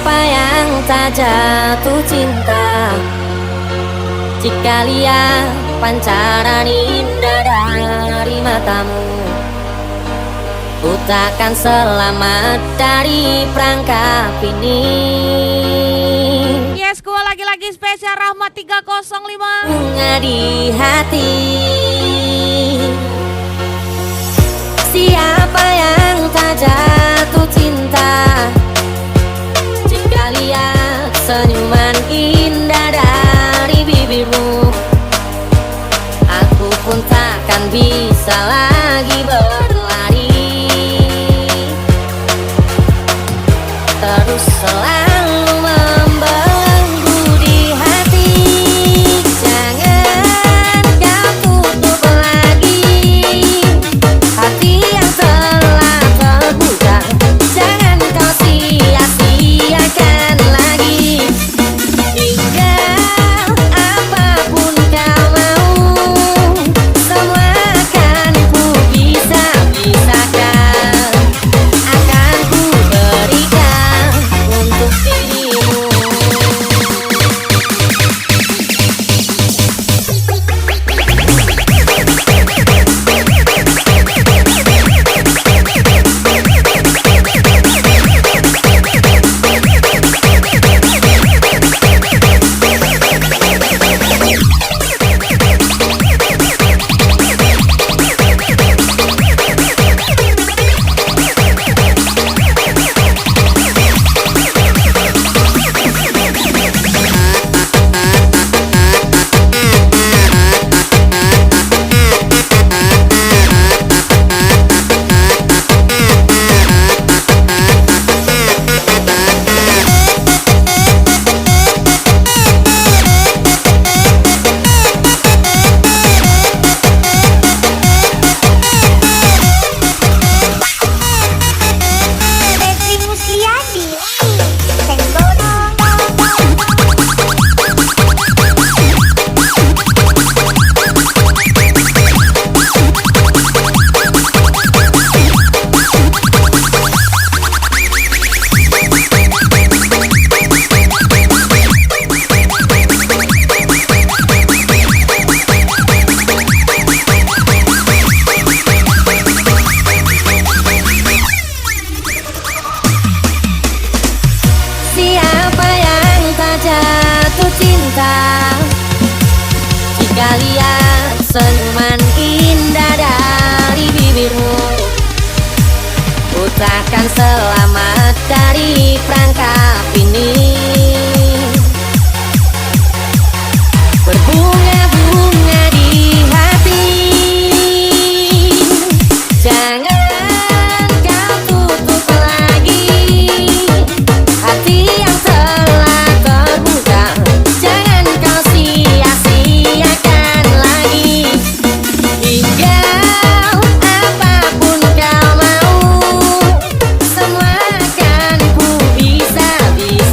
Siapa yang tak jatuh cinta jika lihat pancaran indah dari matamu? Ku takkan selamat dari perangkap ini. Yes, gua lagi-lagi spesial Rahmat 305. Bunga di hati. Siapa yang tak jatuh cinta jika lihat senyuman indah dari bibirmu? Aku pun takkan bisa lagi berlari, terus selalu membelenggu di hati. Jangan kau tutup lagi hati yang telah terbuka. Jangan kau sia-siakan lagi. Hingga apapun kau mau, semua akan ku bisa-bisakan. Akan ku berikan untuk dirimu. Petri Musliadi. Siapa yang tak jatuh cinta jika lihat senyuman indah dari bibirmu? Ku takkan selamat dari perangkap ini. Berbunga-bunga di hati. Jangan kau tutup lagi hati yang telah terbuka. Jangan kau sia-siakan lagi. Hingga apapun kau mau, semua akan ku bisa-bisa.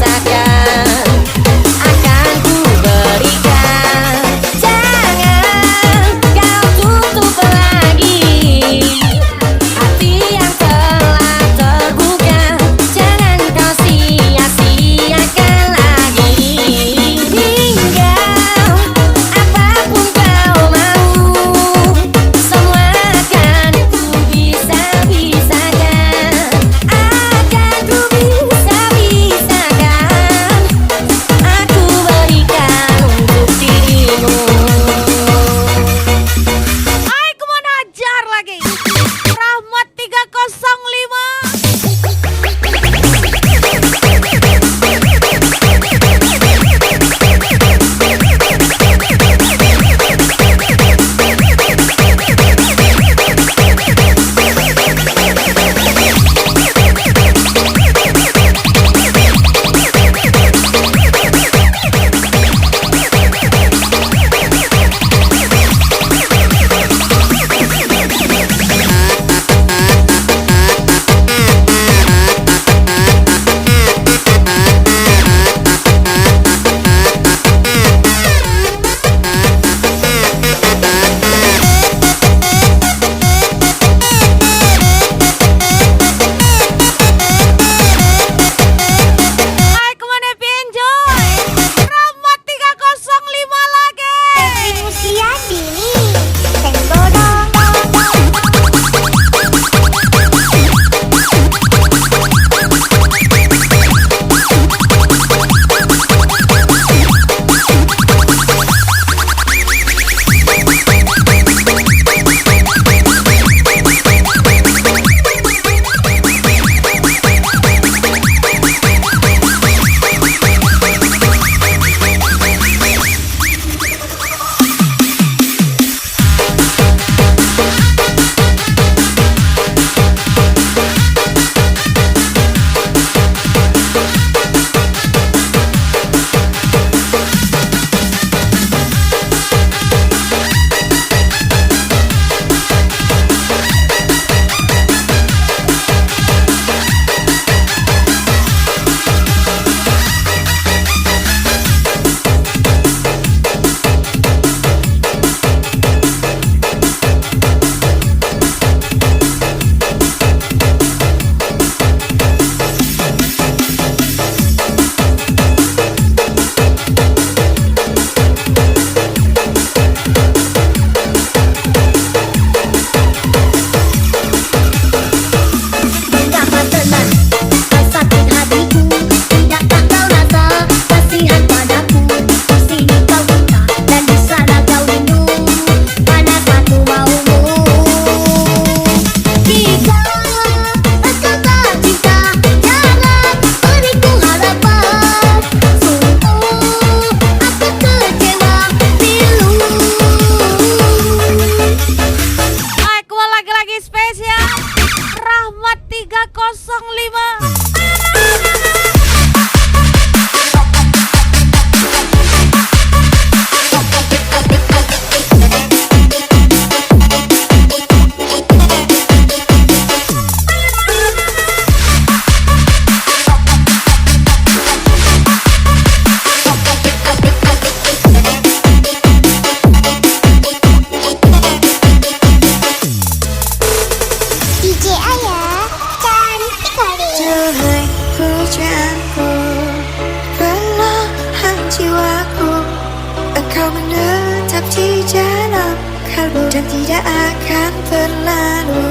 tetap di dalam kalbu dan tidak akan berlalu.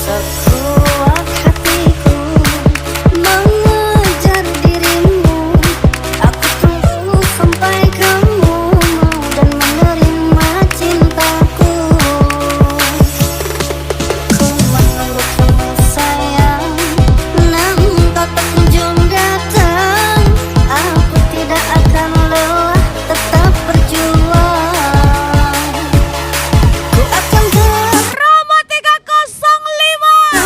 Sekuat hatiku mengejar dirimu, aku tunggu sampai kamu mau dan menerima cintaku. Ku menunggu kamu sayang, namun kau tak kunjung datang. Aku tidak akan lelah, tetap berjuang. Ku akan Roma 305.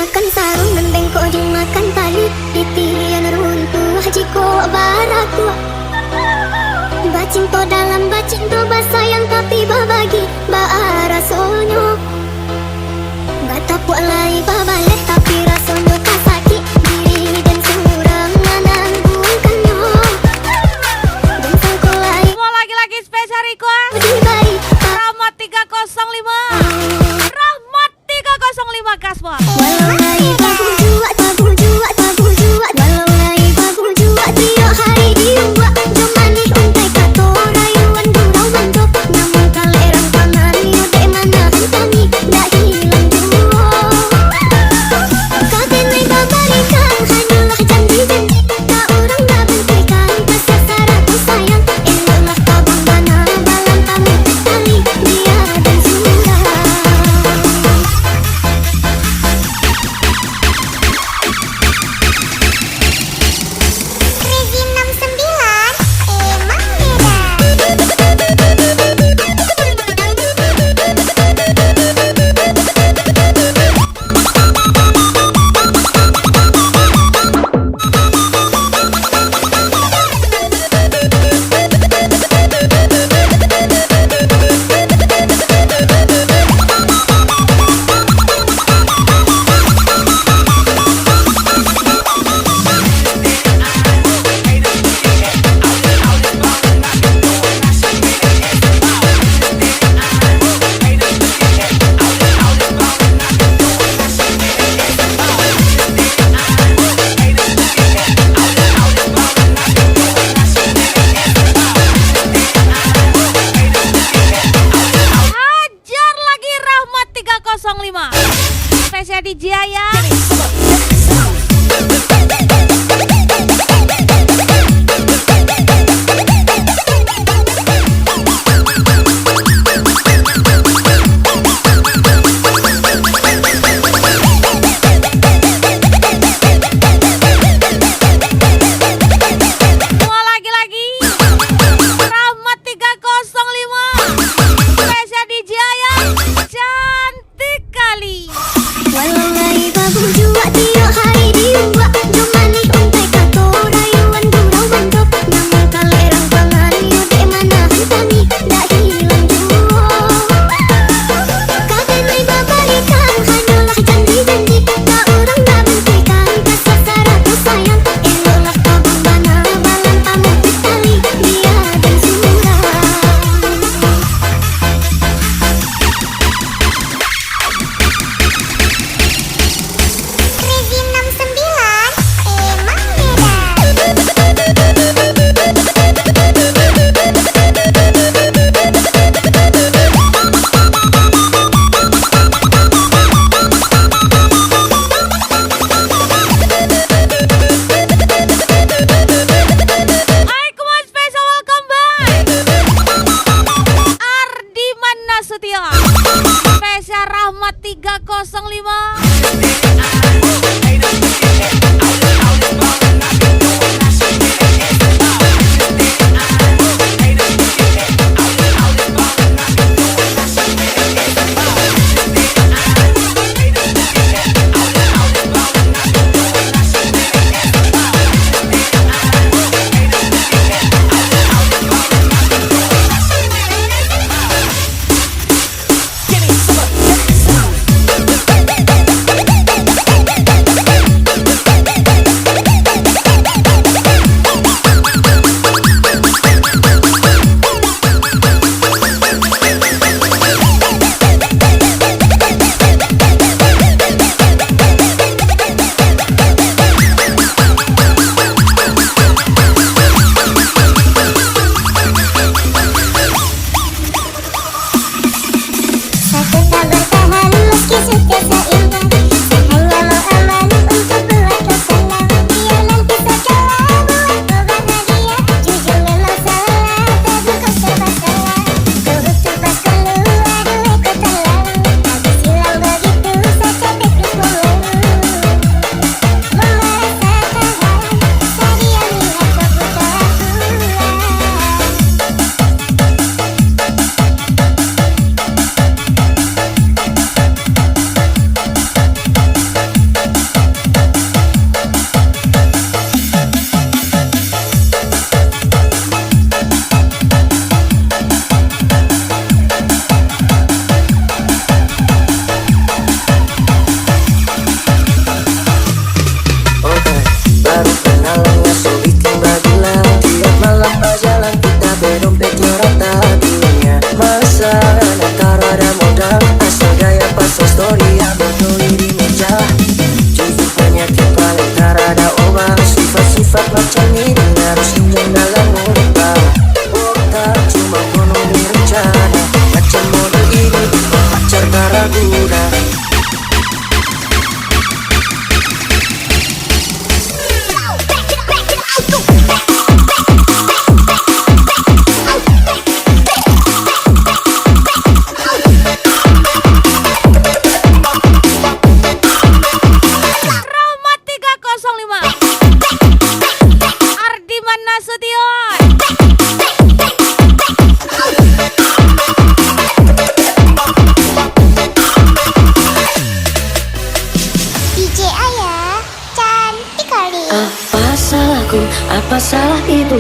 makan sarung dan bengkok dimakan tali. Titian runtuh jiko baraku. Bacinto dalam bacinto basayang tapi babagi baara sonyo. Gak tapuk lai babaleh tapi rasonyo kasaki diri dan surang menanggungkannya. Dan sangko lai Semua lagi-lagi spesial request di baik Rahmat 305. Rahmat 305 Kasbon. walau lai babu juak babu juak babu juak. Walau lai babu juak tiap hari diuak. Jomani untai kato rayuan gurau mantap. Namun kalerang pangan yude mana hentani dak hilang juo. Kadene babarikan hanyalah janji-janji. Tak orang dah bentikan kesasara ku sayang. Eloklah tabang bana balang pamit tali dia dan surah. Crazy 69 emang Hajar lagi Rahmat 305. Spesial DJ ya. Semua lagi-lagi Rahmat 305. Spesial DJ ya. Cantik kali. walau lai babu juak tiap hari diuak. Jomani untai kato rayuan gurau mantap. Namun kalerang pangan yude mana hentani dak hilang juo. Kadene babarikan hanyalah janji-janji. Tak orang dah bentikan kesasara ku sayang. Eloklah tabang bana balang pamit tali dia dan surah. Crazy 69 emang Hai, come on, special welcome back. Ardiman Nasution. Spesial Rahmat 305.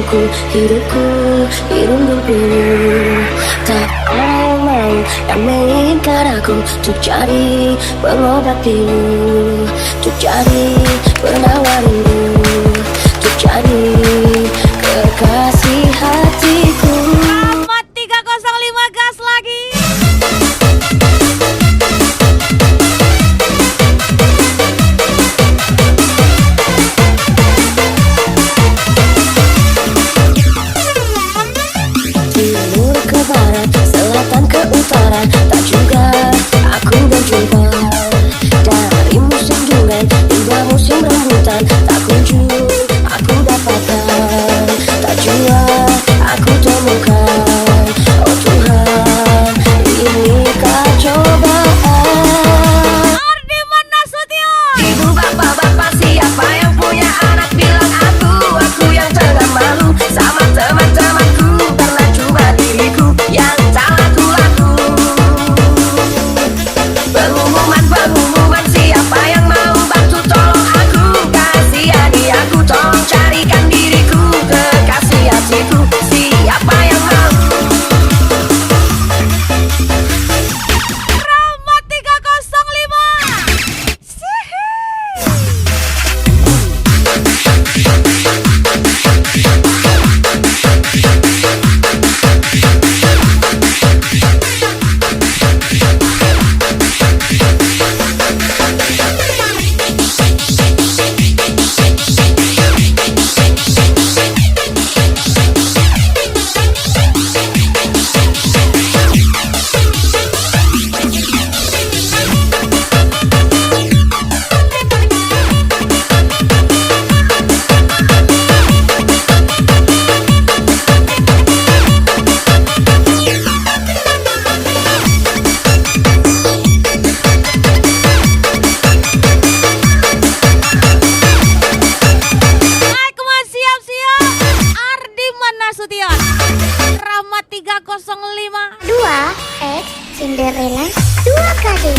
hidupku, hidupku hidung berburu. Tak mau yang menginginkan aku untuk jadi pengobat pilu, untuk jadi penawar rindu, untuk jadi kekasih hatiku. Rahmat 305 gas lagi. Timur ke barat, selatan ke utara, tak juga aku berjumpa. Dari musim durian hingga musim rambutan, tak kunjung aku dapatkan, tak juga aku temukan. Oh Tuhan, inikah cobaan? Ardiman Nasution. Ibu bapak siapa yang punya anak bilang aku yang tengah malu sama teman-temanku karena cuma diriku yang tak laku-laku. Pengumuman siapa yang mau bantu tolong aku, kasihani aku, tolong carikan diriku kekasih hatiku. Siapa yang mau? Rahmat 305. Sihi. Aikman siap-siap. Ardiman Nasution. Rahmat 305. 2 X Cinderella 2 kali.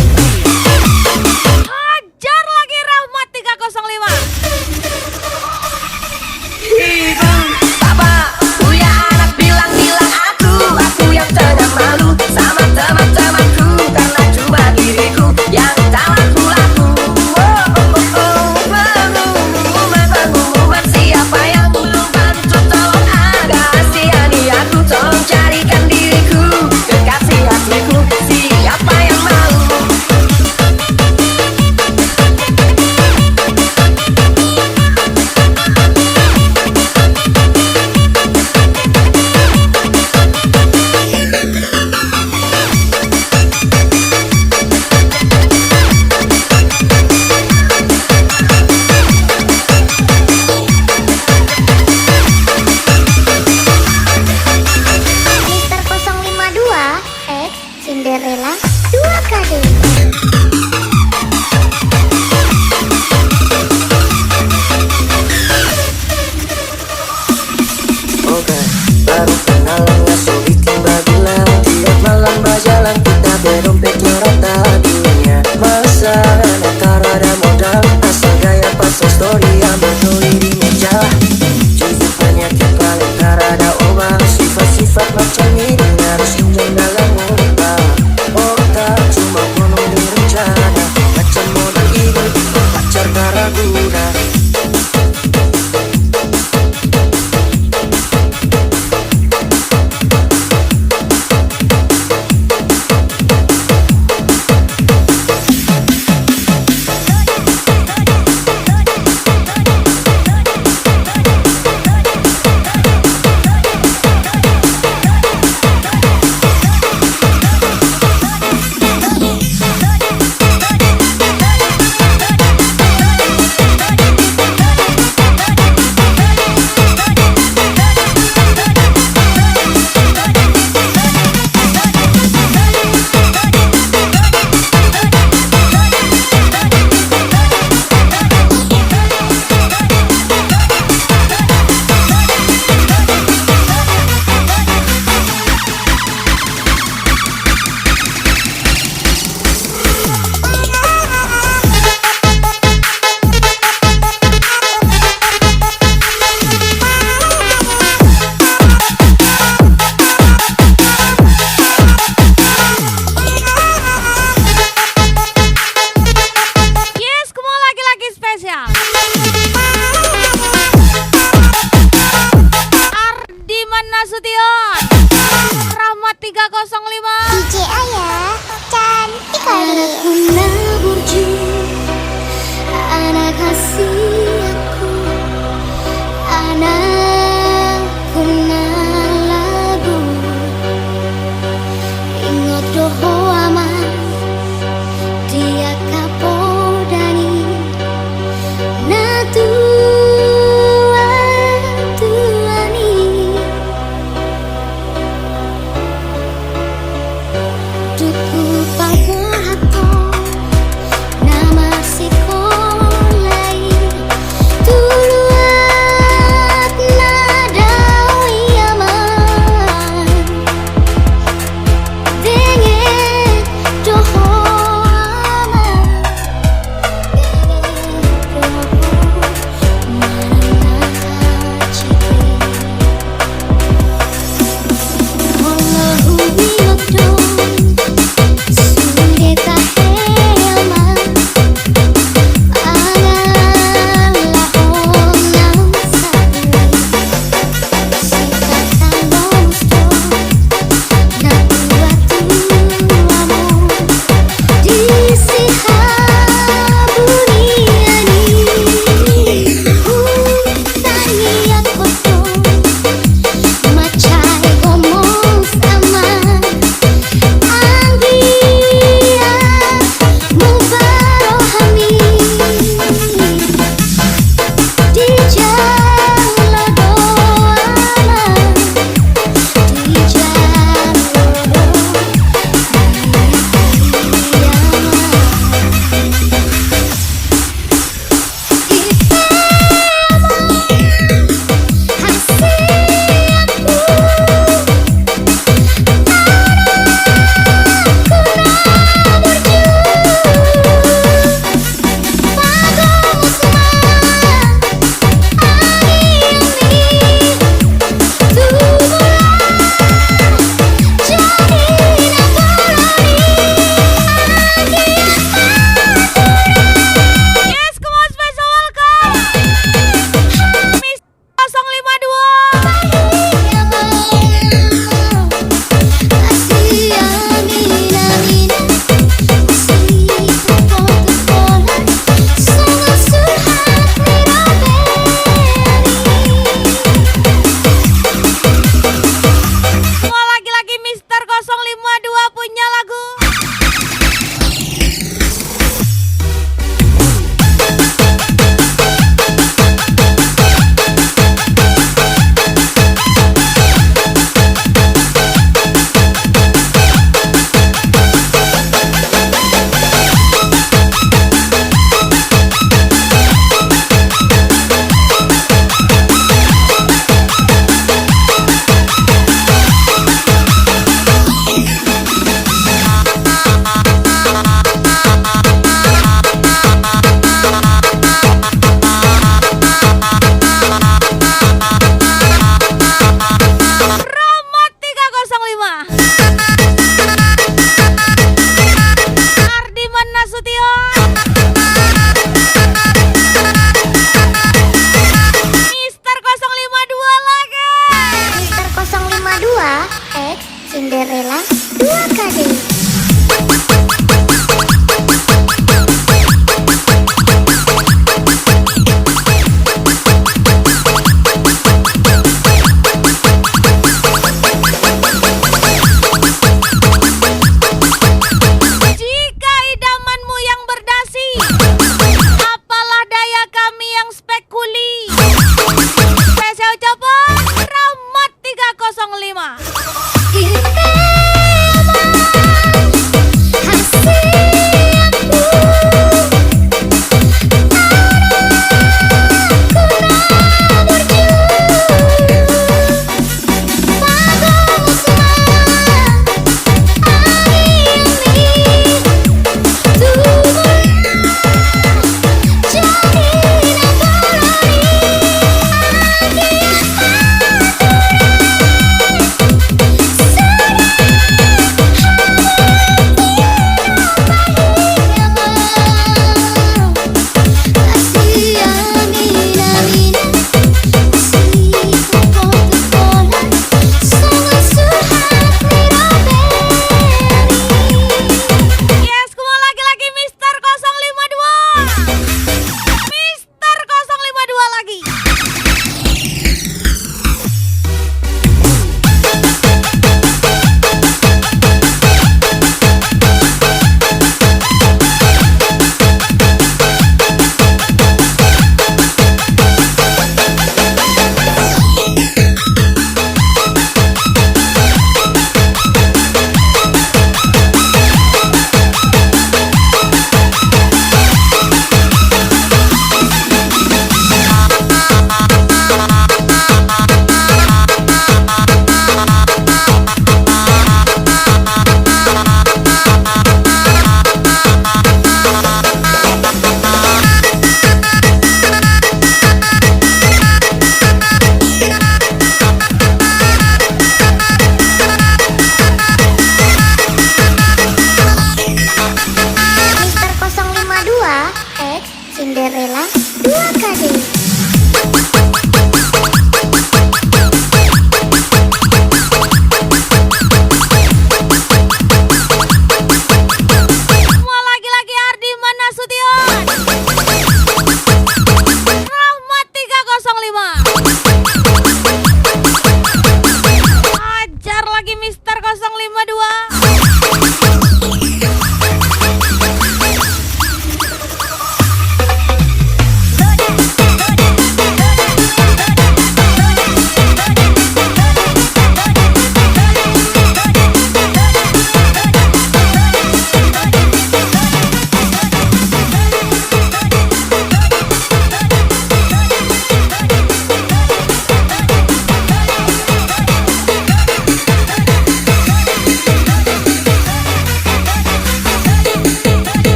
Hajar lagi Rahmat 305. Ibu, bapak, punya anak bilang aku yang tengah malu sama teman-temanku karena cuma diriku yang tak laku-laku. Pengumuman siapa yang mau bantu tolong kasihani aku, tolong carikan diriku kekasih hatiku. Siapa yang mau? Mister 052 X Cinderella 2 kali. Oke, baru kenal nggak so bikin bagilah. Tiap malam berjalan kita berdompetnya rata dunia. Masa netar ada modal, asal gaya pasang story ambil doi di meja. Jujur penyakit paling tak ada obat, sifat-sifat macam ini harus injak dalam muka. Oh burju anak kasih aku anak kunang lagu ingat doho aman dia kapodani na tua tuani duku pagor hako na Cinderella 2KD. Semua laki-laki Ardi Manasution. Rahmat 305. Ajar lagi Mister 052.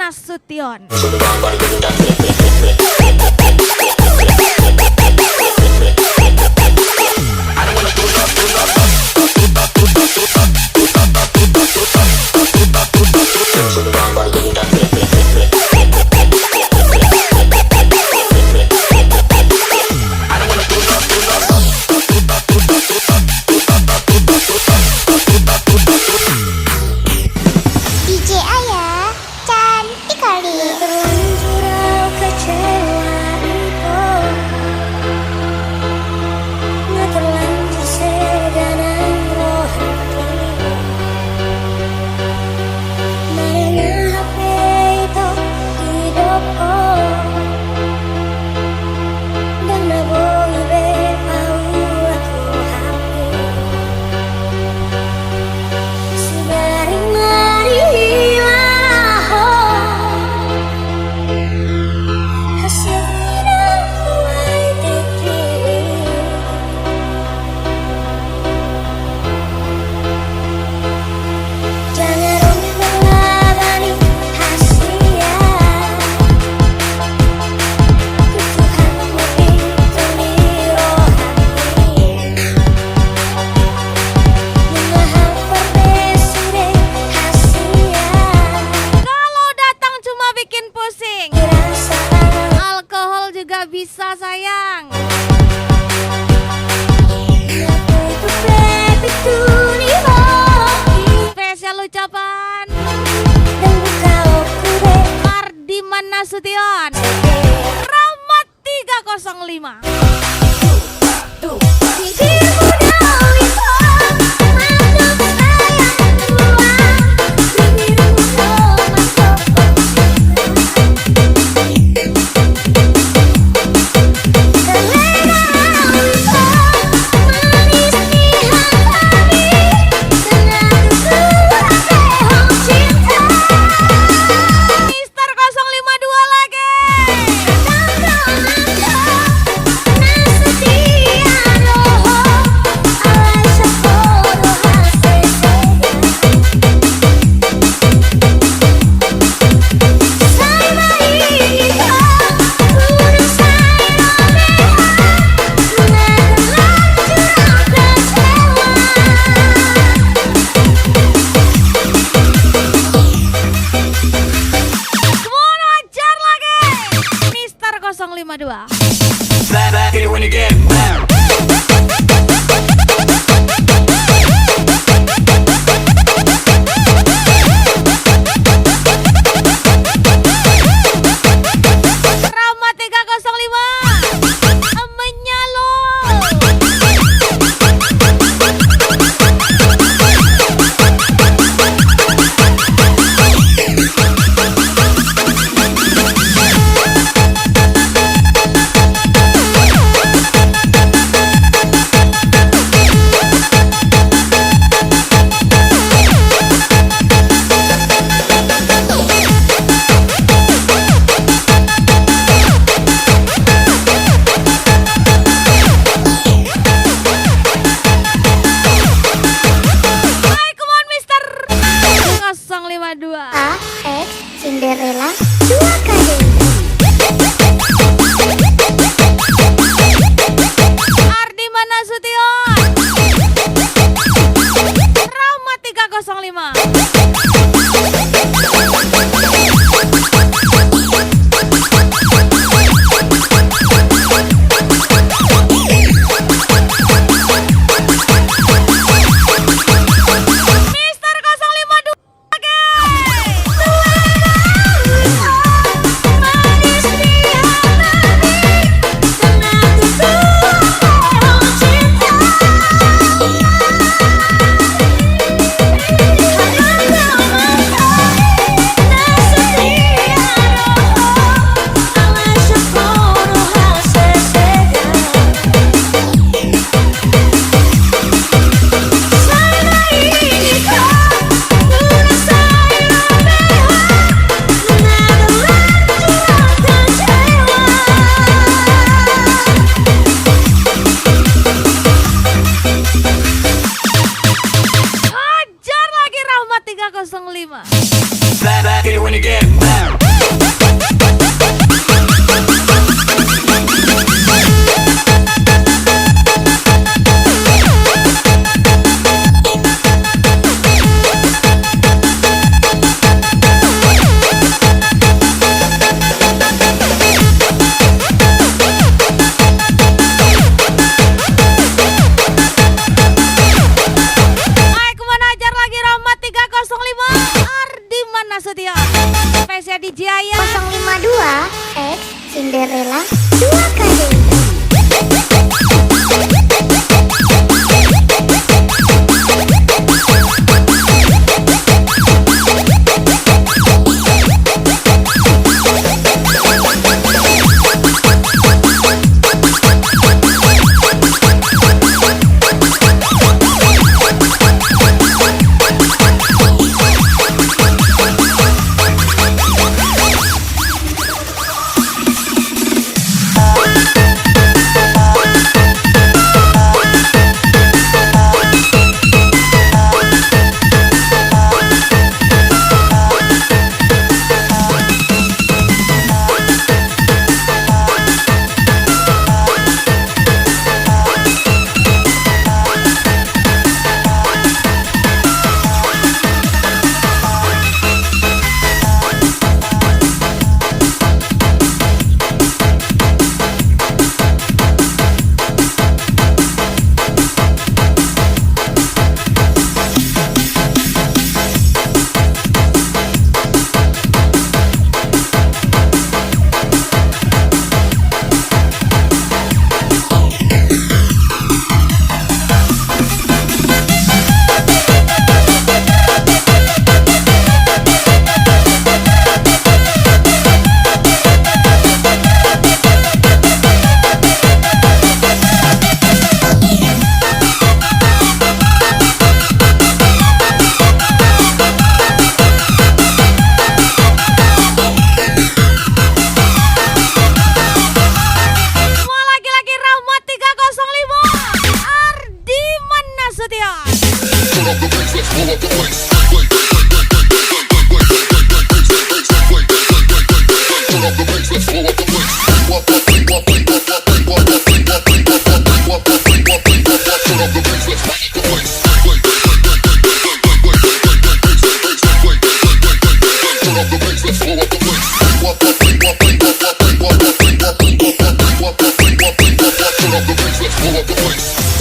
Nasution. DJ Ayah cantik kali. Terlanjur kecewa itu, nggak terlanjur seganan hati. Mana HP itu hidup dan naboy aku hati. Segaring bisa sayang. Spesial ucapan Ardi Manasution, Rahmat 305. Hit it when you get mad. Rahmat 305 menyalon.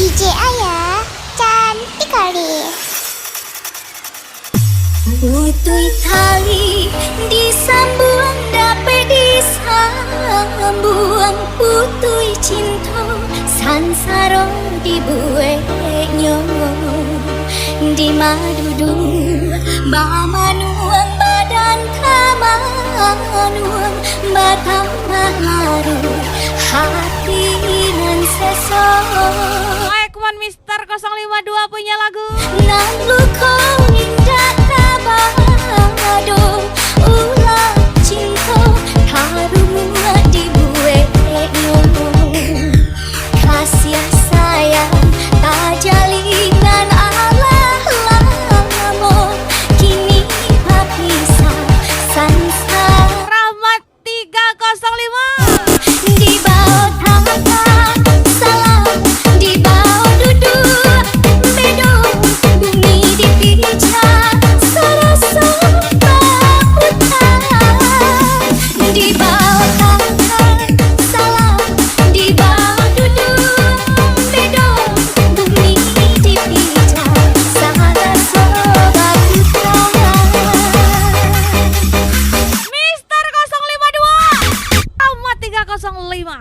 DJ Ayah cantik kali. Putui tali disambung dapat disambung, putui cinta sansaro dibuatnya di madudu bamanuang badan tamanuang batamah laru hati nan sesok. Ekman Mister 052 punya lagu Nang luko indah tabado ulah cinta harumua dibuatnya kasih sayang tak jalingan Allah lamo kini berpisah sansar Rahmat 305. di bawah tangga salam di bawah duduk bedung bumi dipijak serasa bahutan di bawah tangga salam di bawah duduk bedung bumi dipijak serasa bahutan. Mister 052 Rahmat 305.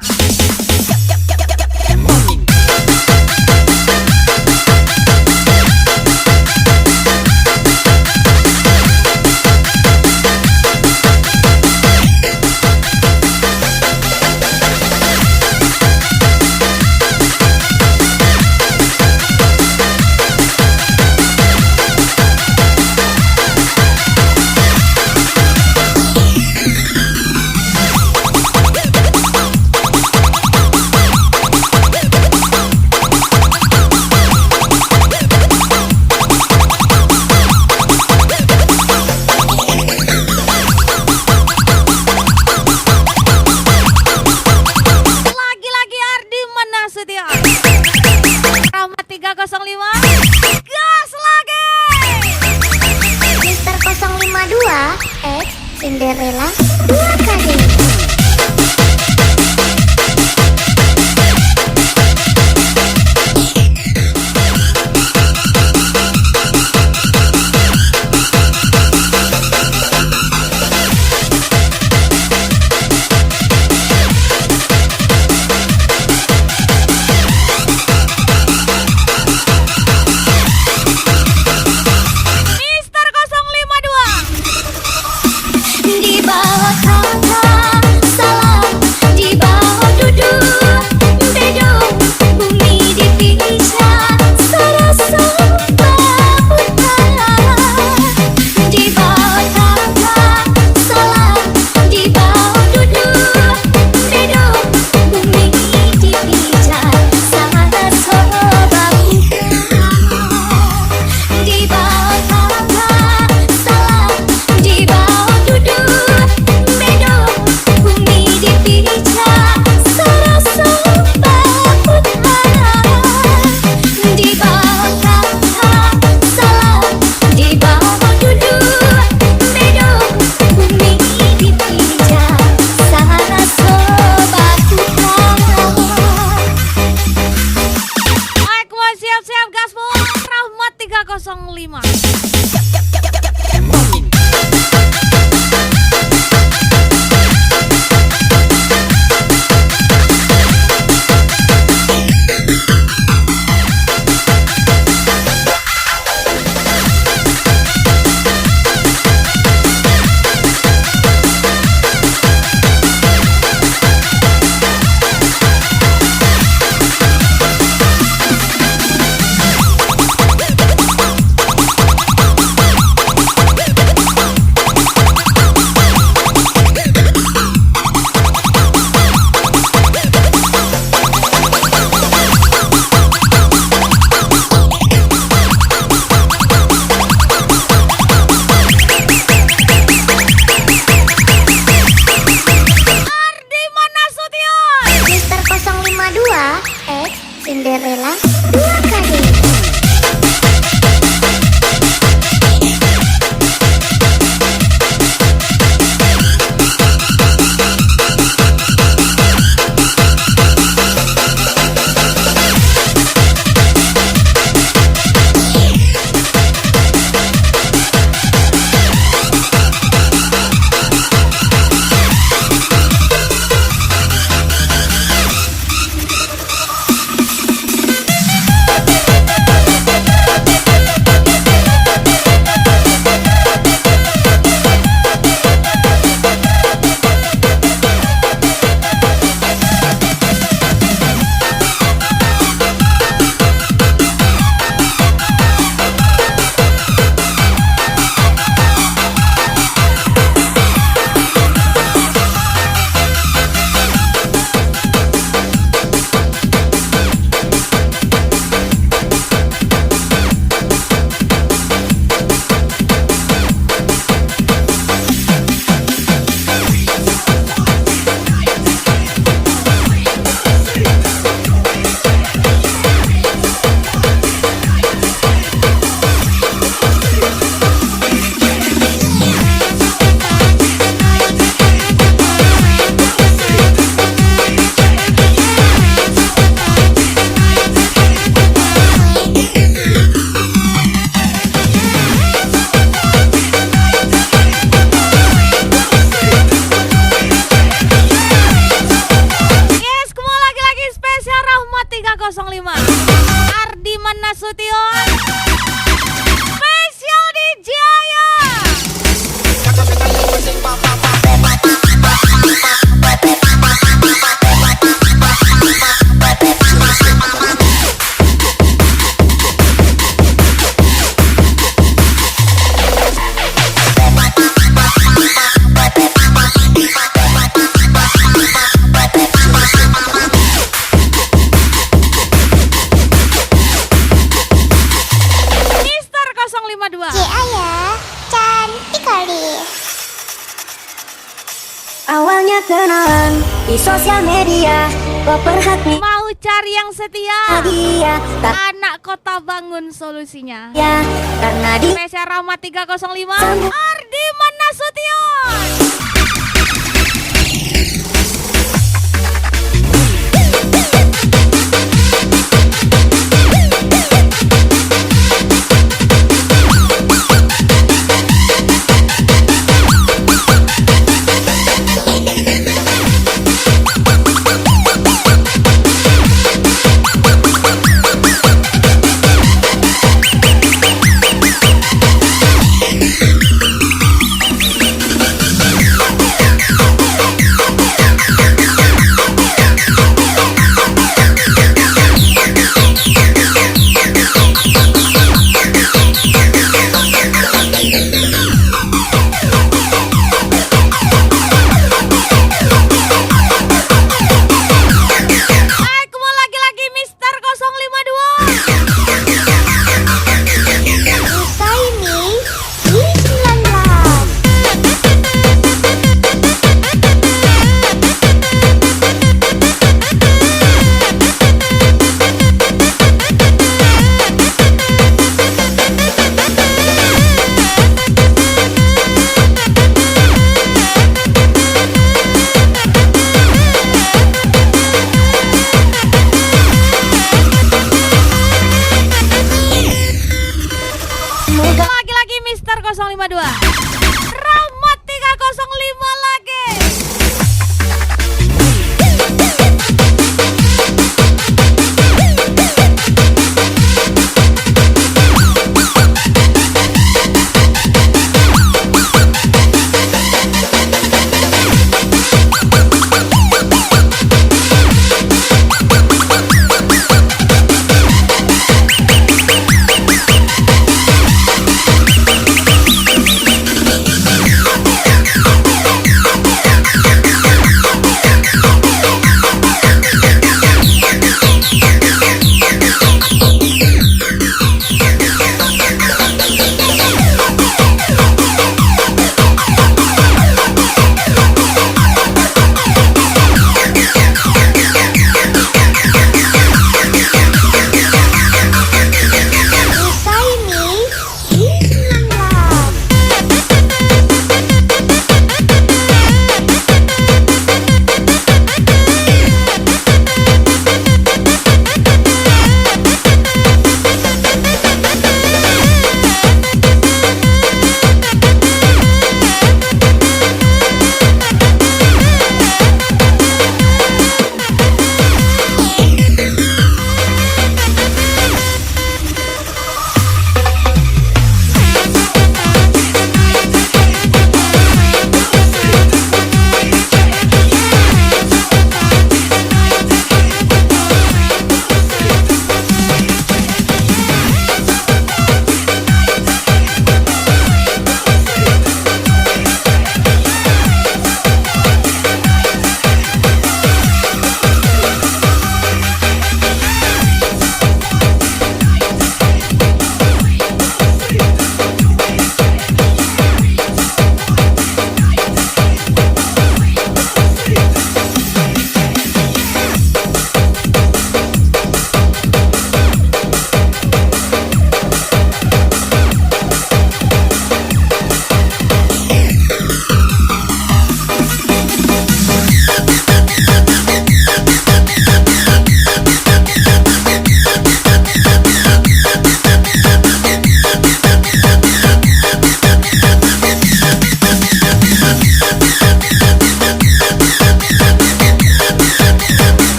Lagi-lagi Ardi Manasution. Rahmat 305. Gas lagi. Mister 052 X Cinderella 2 kali. Mister 052. Di bawah tangga salam di bawah duduk bedung bumi dipijak serasa bahutan di bawah tangga salam di bawah duduk bedung bumi dipijak serasa bahutan di bawah tangga salam di bawah duduk bedung bumi dipijak serasa bahutan di bawah tangga salam di bawah duduk bedung bumi dipijak serasa bahutan. Ekman siap-siap gaspol. Rahmat 305. Ardi Manasution. Mister 052 X Cinderella 2 kali. 305 Ardiman Nasution Spesial di Jaya. Mister 052 Ayah, cantik kali. Awalnya kenalan di sosial media, kau perhati mau cari yang setia. dia, tak Anak Kota Bangun solusinya. ya, karena di Spesial Rahmat 305 Ardiman Nasution. Kembali lagi-lagi Mister 052 Usai nih, 19. Lagi-lagi Mister 052 Rahmat 305 lagi.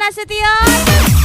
Nasution.